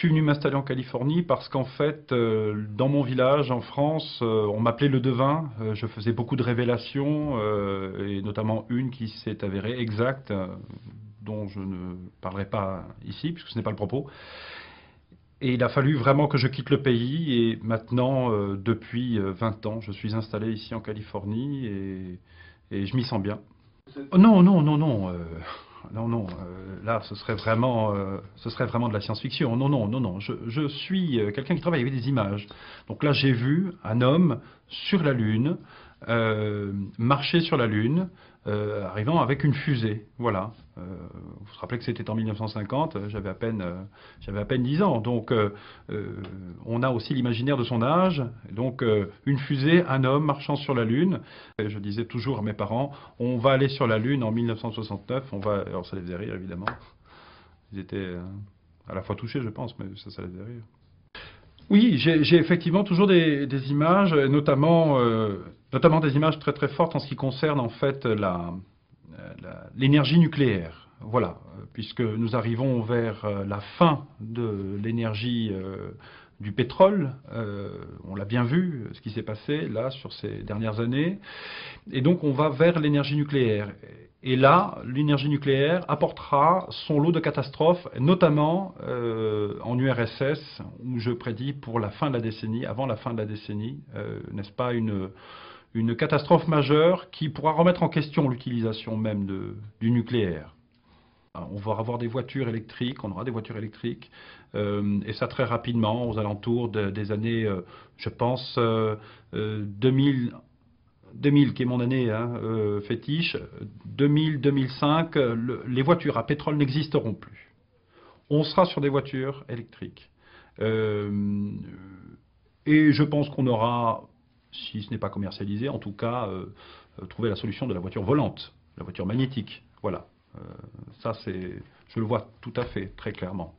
suis venu m'installer en Californie parce qu'en fait, dans mon village, en France, on m'appelait le devin. Je faisais beaucoup de révélations, et notamment une qui s'est avérée exacte, dont je ne parlerai pas ici, puisque ce n'est pas le propos. Et il a fallu vraiment que je quitte le pays, et maintenant, depuis 20 ans, je suis installé ici en Californie, et je m'y sens bien. Oh, non, non, non, non. Non, non, là, ce serait vraiment de la science-fiction. Non, non, non, non. Je suis quelqu'un qui travaille avec des images. Donc là, j'ai vu un homme sur la Lune, marcher sur la Lune, arrivant avec une fusée. Voilà. Vous vous rappelez que c'était en 1950, j'avais à peine 10 ans. Donc, on a aussi l'imaginaire de son âge. Donc, une fusée, un homme marchant sur la Lune. Et je disais toujours à mes parents, on va aller sur la Lune en 1969. On va... Alors, ça les faisait rire, évidemment. Ils étaient à la fois touchés, je pense, mais ça les faisait rire. Oui, j'ai effectivement toujours des images, notamment des images très très fortes en ce qui concerne en fait l'énergie nucléaire. Voilà, puisque nous arrivons vers la fin de l'énergie du pétrole. On l'a bien vu, ce qui s'est passé là sur ces dernières années. Et donc on va vers l'énergie nucléaire. Et là, l'énergie nucléaire apportera son lot de catastrophes, notamment en URSS, où je prédis pour la fin de la décennie, avant la fin de la décennie, n'est-ce pas, une catastrophe majeure qui pourra remettre en question l'utilisation même du nucléaire. On va avoir des voitures électriques, on aura des voitures électriques, et ça très rapidement, aux alentours des années, je pense, 2000, qui est mon année fétiche, 2000-2005, les voitures à pétrole n'existeront plus. On sera sur des voitures électriques. Et je pense qu'on aura, si ce n'est pas commercialisé, en tout cas, trouvé la solution de la voiture volante, la voiture magnétique. Voilà. Ça, je le vois tout à fait, très clairement.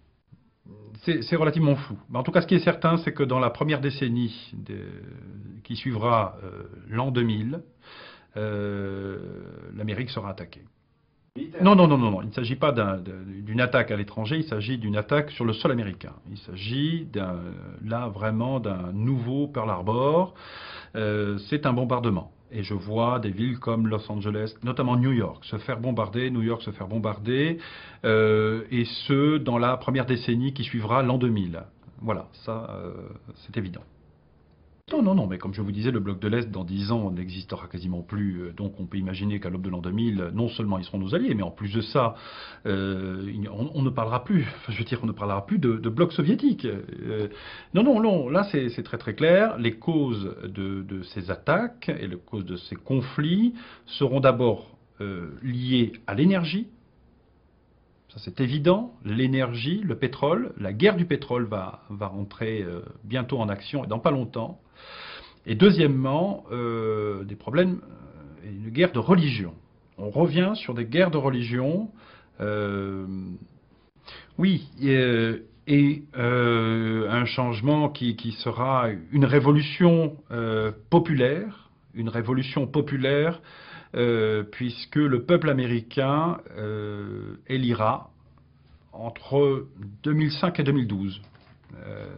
C'est relativement flou. Mais en tout cas, ce qui est certain, c'est que dans la première décennie qui suivra l'an 2000, l'Amérique sera attaquée. Non, non, non, non, non. Il ne s'agit pas d'une attaque à l'étranger, il s'agit d'une attaque sur le sol américain. Il s'agit là vraiment d'un nouveau Pearl Harbor. C'est un bombardement. Et je vois des villes comme Los Angeles, notamment New York, se faire bombarder, New York se faire bombarder, et ce, dans la première décennie qui suivra l'an 2000. Voilà, ça, c'est évident. Non, non, non, mais comme je vous disais, le bloc de l'Est, dans 10 ans, n'existera quasiment plus. Donc on peut imaginer qu'à l'aube de l'an 2000, non seulement ils seront nos alliés, mais en plus de ça, on ne parlera plus, enfin, je veux dire, on ne parlera plus de bloc soviétique. Non, non, non, là c'est très très clair. Les causes de ces attaques et les causes de ces conflits seront d'abord liées à l'énergie. Ça c'est évident, l'énergie, le pétrole, la guerre du pétrole va rentrer bientôt en action et dans pas longtemps. Et deuxièmement, des problèmes, une guerre de religion. On revient sur des guerres de religion. Oui, un changement qui sera une révolution populaire, puisque le peuple américain élira entre 2005 et 2012.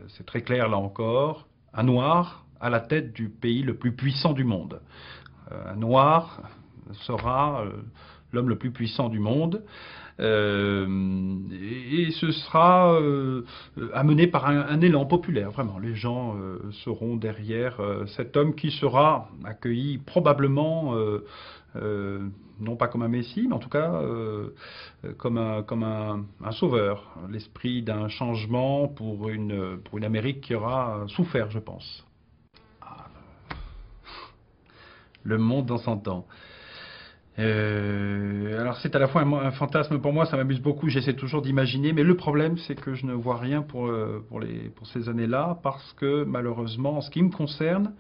C'est très clair là encore, un noir à la tête du pays le plus puissant du monde. Un noir sera l'homme le plus puissant du monde. Et ce sera amené par un élan populaire, vraiment. Les gens seront derrière cet homme qui sera accueilli probablement, non pas comme un messie, mais en tout cas comme un sauveur. L'esprit d'un changement pour une Amérique qui aura souffert, je pense. Le monde dans 100 ans. Alors c'est à la fois un fantasme pour moi, ça m'amuse beaucoup, j'essaie toujours d'imaginer, mais le problème c'est que je ne vois rien pour ces années-là, parce que malheureusement, en ce qui me concerne,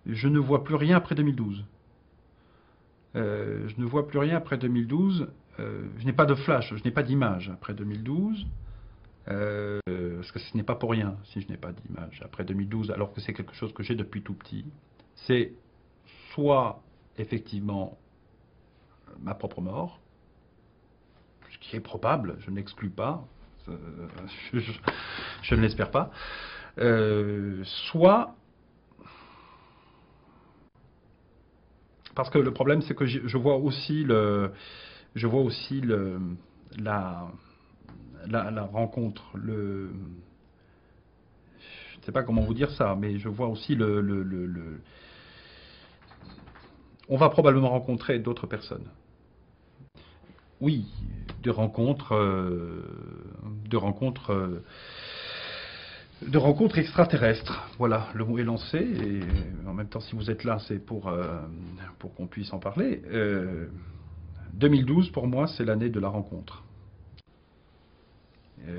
je ne vois plus rien après 2012. Je ne vois plus rien après 2012, je n'ai pas de flash, je n'ai pas d'image après 2012, parce que ce n'est pas pour rien si je n'ai pas d'image après 2012, alors que c'est quelque chose que j'ai depuis tout petit. C'est soit effectivement ma propre mort, ce qui est probable, je n'exclus pas, je ne l'espère pas. Soit, parce que le problème, c'est que je vois aussi la rencontre, je ne sais pas comment vous dire ça, mais je vois aussi on va probablement rencontrer d'autres personnes. Oui, de rencontres extraterrestres. Voilà, le mot est lancé. Et en même temps, si vous êtes là, c'est pour qu'on puisse en parler. 2012, pour moi, c'est l'année de la rencontre. Je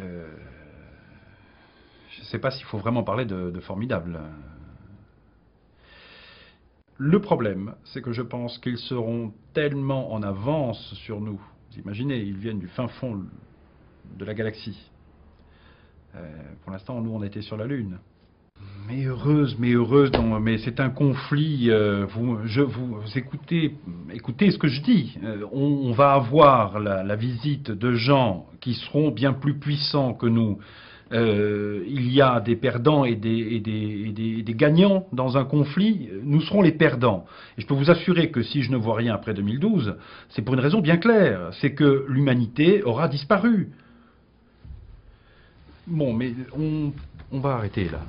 ne sais pas s'il faut vraiment parler de formidable. Le problème, c'est que je pense qu'ils seront tellement en avance sur nous. Vous imaginez, ils viennent du fin fond de la galaxie. Pour l'instant, nous, on était sur la Lune. Mais heureuse, mais c'est un conflit. Vous écoutez ce que je dis. On va avoir la visite de gens qui seront bien plus puissants que nous. Il y a des perdants et des gagnants dans un conflit. Nous serons les perdants. Et je peux vous assurer que si je ne vois rien après 2012, c'est pour une raison bien claire. C'est que l'humanité aura disparu. Bon, mais on va arrêter là.